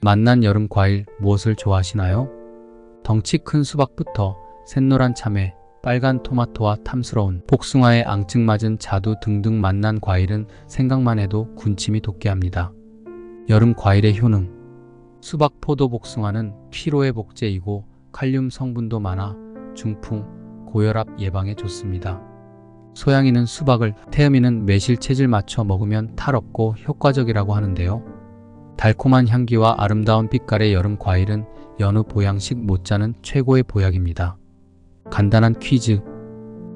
맛난 여름 과일 무엇을 좋아하시나요? 덩치 큰 수박부터 샛노란 참외, 빨간 토마토와 탐스러운 복숭아에 앙증맞은 자두 등등 맛난 과일은 생각만 해도 군침이 돋게 합니다. 여름 과일의 효능. 수박, 포도, 복숭아는 피로의 복제이고 칼륨 성분도 많아 중풍, 고혈압 예방에 좋습니다. 소양이는 수박을, 태음이는 매실 체질 맞춰 먹으면 탈 없고 효과적이라고 하는데요. 달콤한 향기와 아름다운 빛깔의 여름 과일은 여느 보양식 못지않은 최고의 보약입니다. 간단한 퀴즈.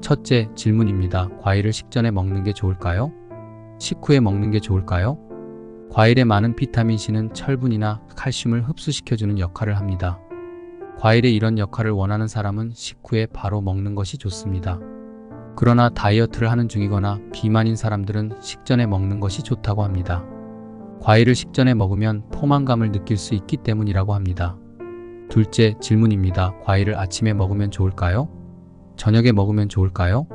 첫째 질문입니다. 과일을 식전에 먹는 게 좋을까요? 식후에 먹는 게 좋을까요? 과일에 많은 비타민C는 철분이나 칼슘을 흡수시켜주는 역할을 합니다. 과일의 이런 역할을 원하는 사람은 식후에 바로 먹는 것이 좋습니다. 그러나 다이어트를 하는 중이거나 비만인 사람들은 식전에 먹는 것이 좋다고 합니다. 과일을 식전에 먹으면 포만감을 느낄 수 있기 때문이라고 합니다. 둘째 질문입니다. 과일을 아침에 먹으면 좋을까요? 저녁에 먹으면 좋을까요?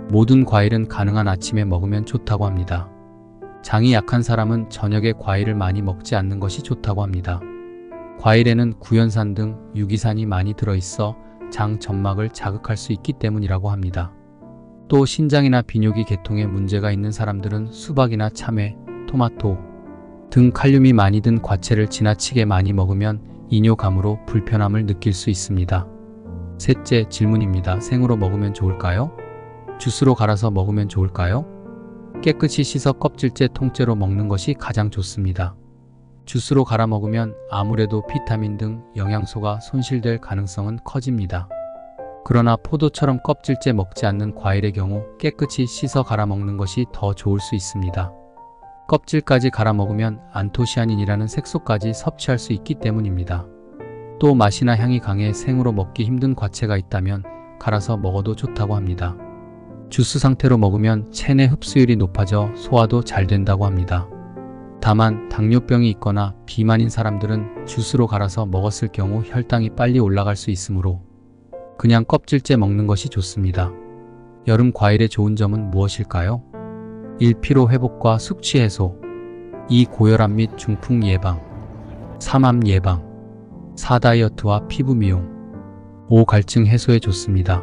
모든 과일은 가능한 아침에 먹으면 좋다고 합니다. 장이 약한 사람은 저녁에 과일을 많이 먹지 않는 것이 좋다고 합니다. 과일에는 구연산 등 유기산이 많이 들어있어 장 점막을 자극할 수 있기 때문이라고 합니다. 또 신장이나 비뇨기 계통에 문제가 있는 사람들은 수박이나 참외, 토마토 등 칼륨이 많이 든 과채를 지나치게 많이 먹으면 이뇨감으로 불편함을 느낄 수 있습니다. 셋째 질문입니다. 생으로 먹으면 좋을까요? 주스로 갈아서 먹으면 좋을까요? 깨끗이 씻어 껍질째 통째로 먹는 것이 가장 좋습니다. 주스로 갈아 먹으면 아무래도 비타민 등 영양소가 손실될 가능성은 커집니다. 그러나 포도처럼 껍질째 먹지 않는 과일의 경우 깨끗이 씻어 갈아 먹는 것이 더 좋을 수 있습니다. 껍질까지 갈아 먹으면 안토시아닌이라는 색소까지 섭취할 수 있기 때문입니다. 또 맛이나 향이 강해 생으로 먹기 힘든 과채가 있다면 갈아서 먹어도 좋다고 합니다. 주스 상태로 먹으면 체내 흡수율이 높아져 소화도 잘 된다고 합니다. 다만 당뇨병이 있거나 비만인 사람들은 주스로 갈아서 먹었을 경우 혈당이 빨리 올라갈 수 있으므로 그냥 껍질째 먹는 것이 좋습니다. 여름 과일의 좋은 점은 무엇일까요? 1. 피로 회복과 숙취 해소. 2. 고혈압 및 중풍 예방. 3. 암 예방. 4. 다이어트와 피부 미용. 5. 갈증 해소에 좋습니다.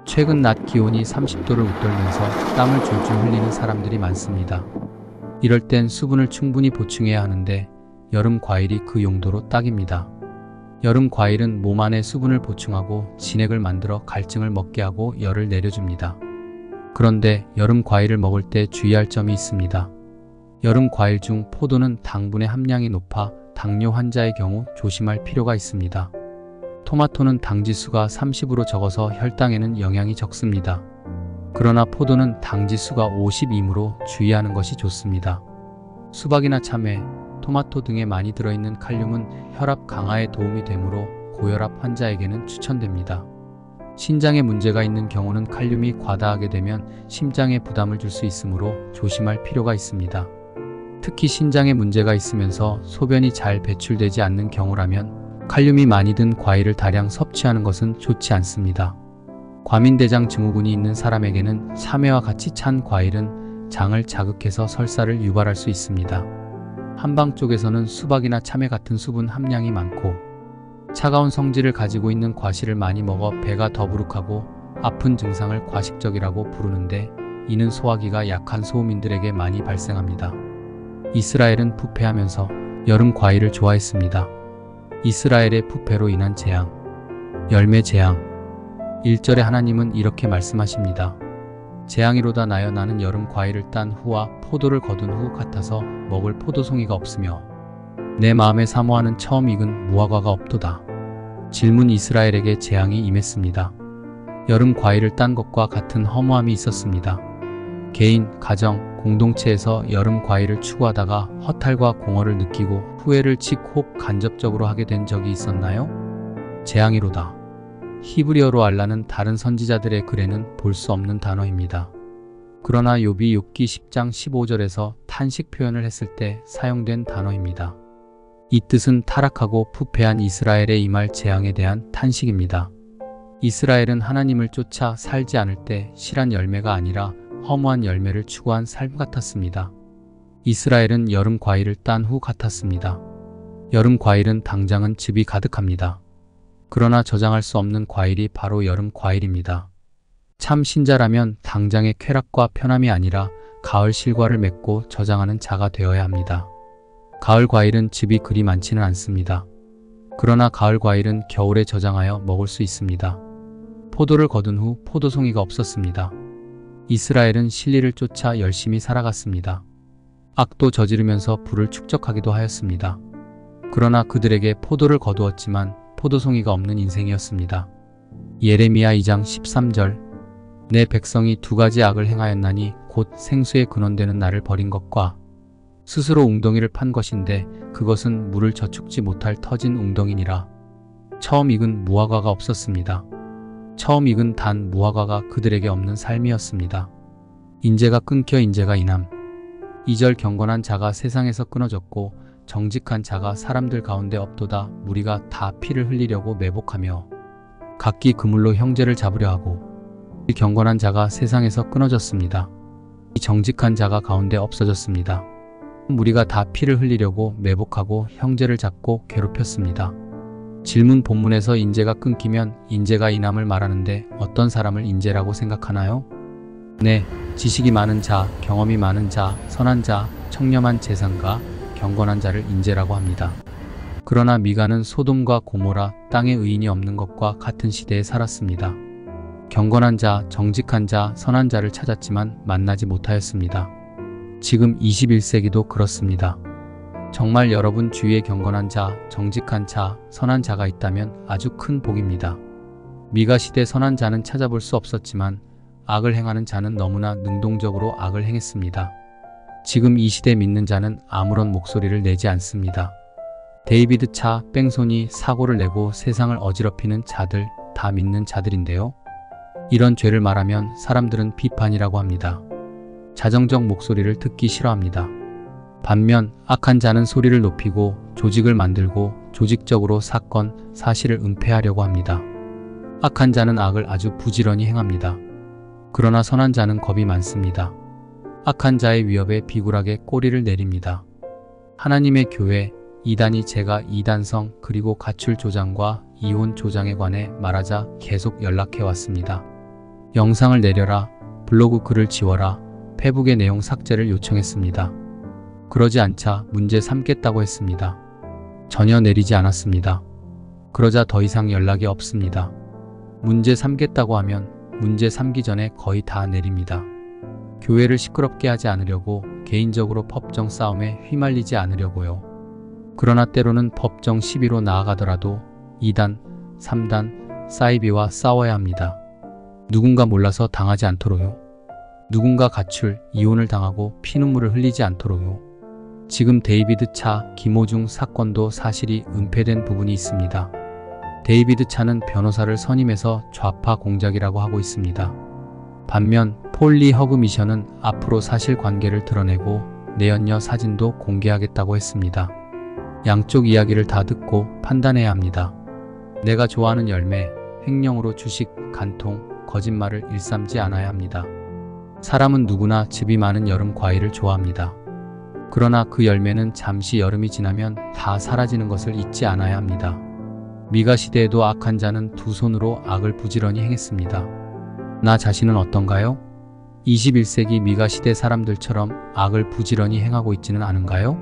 최근 낮 기온이 30도를 웃돌면서 땀을 줄줄 흘리는 사람들이 많습니다. 이럴 땐 수분을 충분히 보충해야 하는데 여름 과일이 그 용도로 딱입니다. 여름 과일은 몸 안에 수분을 보충하고 진액을 만들어 갈증을 먹게 하고 열을 내려줍니다. 그런데 여름 과일을 먹을 때 주의할 점이 있습니다. 여름 과일 중 포도는 당분의 함량이 높아 당뇨 환자의 경우 조심할 필요가 있습니다. 토마토는 당지수가 30으로 적어서 혈당에는 영향이 적습니다. 그러나 포도는 당지수가 52이므로 주의하는 것이 좋습니다. 수박이나 참외, 토마토 등에 많이 들어있는 칼륨은 혈압 강화에 도움이 되므로 고혈압 환자에게는 추천됩니다. 신장에 문제가 있는 경우는 칼륨이 과다하게 되면 심장에 부담을 줄 수 있으므로 조심할 필요가 있습니다. 특히 신장에 문제가 있으면서 소변이 잘 배출되지 않는 경우라면 칼륨이 많이 든 과일을 다량 섭취하는 것은 좋지 않습니다. 과민대장 증후군이 있는 사람에게는 참외와 같이 찬 과일은 장을 자극해서 설사를 유발할 수 있습니다. 한방 쪽에서는 수박이나 참외 같은 수분 함량이 많고 차가운 성질을 가지고 있는 과실을 많이 먹어 배가 더부룩하고 아픈 증상을 과식적이라고 부르는데 이는 소화기가 약한 소음인들에게 많이 발생합니다. 이스라엘은 부패하면서 여름 과일을 좋아했습니다. 이스라엘의 부패로 인한 재앙, 열매 재앙. 1절에 하나님은 이렇게 말씀하십니다. 재앙이로다 나여 나는 여름 과일을 딴 후와 포도를 거둔 후 같아서 먹을 포도송이가 없으며 내 마음에 사모하는 처음 익은 무화과가 없도다. 질문. 이스라엘에게 재앙이 임했습니다. 여름 과일을 딴 것과 같은 허무함이 있었습니다. 개인, 가정, 공동체에서 여름 과일을 추구하다가 허탈과 공허를 느끼고 후회를 혹 간접적으로 하게 된 적이 있었나요? 재앙이로다. 히브리어로 알라는 다른 선지자들의 글에는 볼 수 없는 단어입니다. 그러나 욥이 욥기 10장 15절에서 탄식 표현을 했을 때 사용된 단어입니다. 이 뜻은 타락하고 부패한 이스라엘에 임할 재앙에 대한 탄식입니다. 이스라엘은 하나님을 쫓아 살지 않을 때 실한 열매가 아니라 허무한 열매를 추구한 삶 같았습니다. 이스라엘은 여름 과일을 딴 후 같았습니다. 여름 과일은 당장은 즙이 가득합니다. 그러나 저장할 수 없는 과일이 바로 여름 과일입니다. 참 신자라면 당장의 쾌락과 편함이 아니라 가을 실과를 맺고 저장하는 자가 되어야 합니다. 가을 과일은 즙이 그리 많지는 않습니다. 그러나 가을 과일은 겨울에 저장하여 먹을 수 있습니다. 포도를 거둔 후 포도송이가 없었습니다. 이스라엘은 진리를 쫓아 열심히 살아갔습니다. 악도 저지르면서 부를 축적하기도 하였습니다. 그러나 그들에게 포도를 거두었지만 포도송이가 없는 인생이었습니다. 예레미야 2장 13절 내 백성이 두 가지 악을 행하였나니 곧 생수의 근원되는 나를 버린 것과 스스로 웅덩이를 판 것인데 그것은 물을 저축지 못할 터진 웅덩이니라. 처음 익은 무화과가 없었습니다. 처음 익은 단 무화과가 그들에게 없는 삶이었습니다. 인재가 끊겨 인재가 인함. 2절 경건한 자가 세상에서 끊어졌고 정직한 자가 사람들 가운데 없도다. 무리가 다 피를 흘리려고 매복하며 각기 그물로 형제를 잡으려 하고 이 경건한 자가 세상에서 끊어졌습니다. 이 정직한 자가 가운데 없어졌습니다. 무리가 다 피를 흘리려고 매복하고 형제를 잡고 괴롭혔습니다. 질문 본문에서 인재가 끊기면 인재가 인함을 말하는데 어떤 사람을 인재라고 생각하나요? 네, 지식이 많은 자, 경험이 많은 자, 선한 자, 청렴한 재산가, 경건한 자를 인재라고 합니다. 그러나 미가는 소돔과 고모라 땅에 의인이 없는 것과 같은 시대에 살았습니다. 경건한 자, 정직한 자, 선한 자를 찾았지만 만나지 못하였습니다. 지금 21세기도 그렇습니다. 정말 여러분 주위에 경건한 자, 정직한 자, 선한 자가 있다면 아주 큰 복입니다. 미가 시대 선한 자는 찾아볼 수 없었지만 악을 행하는 자는 너무나 능동적으로 악을 행했습니다. 지금 이 시대 믿는 자는 아무런 목소리를 내지 않습니다. 데이비드 차 뺑소니 사고를 내고 세상을 어지럽히는 자들 다 믿는 자들인데요. 이런 죄를 말하면 사람들은 비판이라고 합니다. 자정적 목소리를 듣기 싫어합니다. 반면 악한 자는 소리를 높이고 조직을 만들고 조직적으로 사건, 사실을 은폐하려고 합니다. 악한 자는 악을 아주 부지런히 행합니다. 그러나 선한 자는 겁이 많습니다. 악한 자의 위협에 비굴하게 꼬리를 내립니다. 하나님의 교회, 이단이 제가 이단성 그리고 가출 조장과 이혼 조장에 관해 말하자 계속 연락해 왔습니다. 영상을 내려라, 블로그 글을 지워라, 페북의 내용 삭제를 요청했습니다. 그러지 않자 문제 삼겠다고 했습니다. 전혀 내리지 않았습니다. 그러자 더 이상 연락이 없습니다. 문제 삼겠다고 하면 문제 삼기 전에 거의 다 내립니다. 교회를 시끄럽게 하지 않으려고 개인적으로 법정 싸움에 휘말리지 않으려고요. 그러나 때로는 법정 시비로 나아가더라도 2단, 3단, 사이비와 싸워야 합니다. 누군가 몰라서 당하지 않도록요. 누군가 가출, 이혼을 당하고 피눈물을 흘리지 않도록요. 지금 데이비드 차, 김호중 사건도 사실이 은폐된 부분이 있습니다. 데이비드 차는 변호사를 선임해서 좌파 공작이라고 하고 있습니다. 반면 폴리 허그 미션은 앞으로 사실관계를 드러내고 내연녀 사진도 공개하겠다고 했습니다. 양쪽 이야기를 다 듣고 판단해야 합니다. 내가 좋아하는 열매, 횡령으로 주식, 간통, 거짓말을 일삼지 않아야 합니다. 사람은 누구나 즙이 많은 여름 과일을 좋아합니다. 그러나 그 열매는 잠시 여름이 지나면 다 사라지는 것을 잊지 않아야 합니다. 미가 시대에도 악한 자는 두 손으로 악을 부지런히 행했습니다. 나 자신은 어떤가요? 21세기 미가 시대 사람들처럼 악을 부지런히 행하고 있지는 않은가요?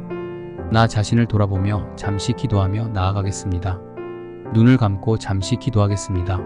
나 자신을 돌아보며 잠시 기도하며 나아가겠습니다. 눈을 감고 잠시 기도하겠습니다.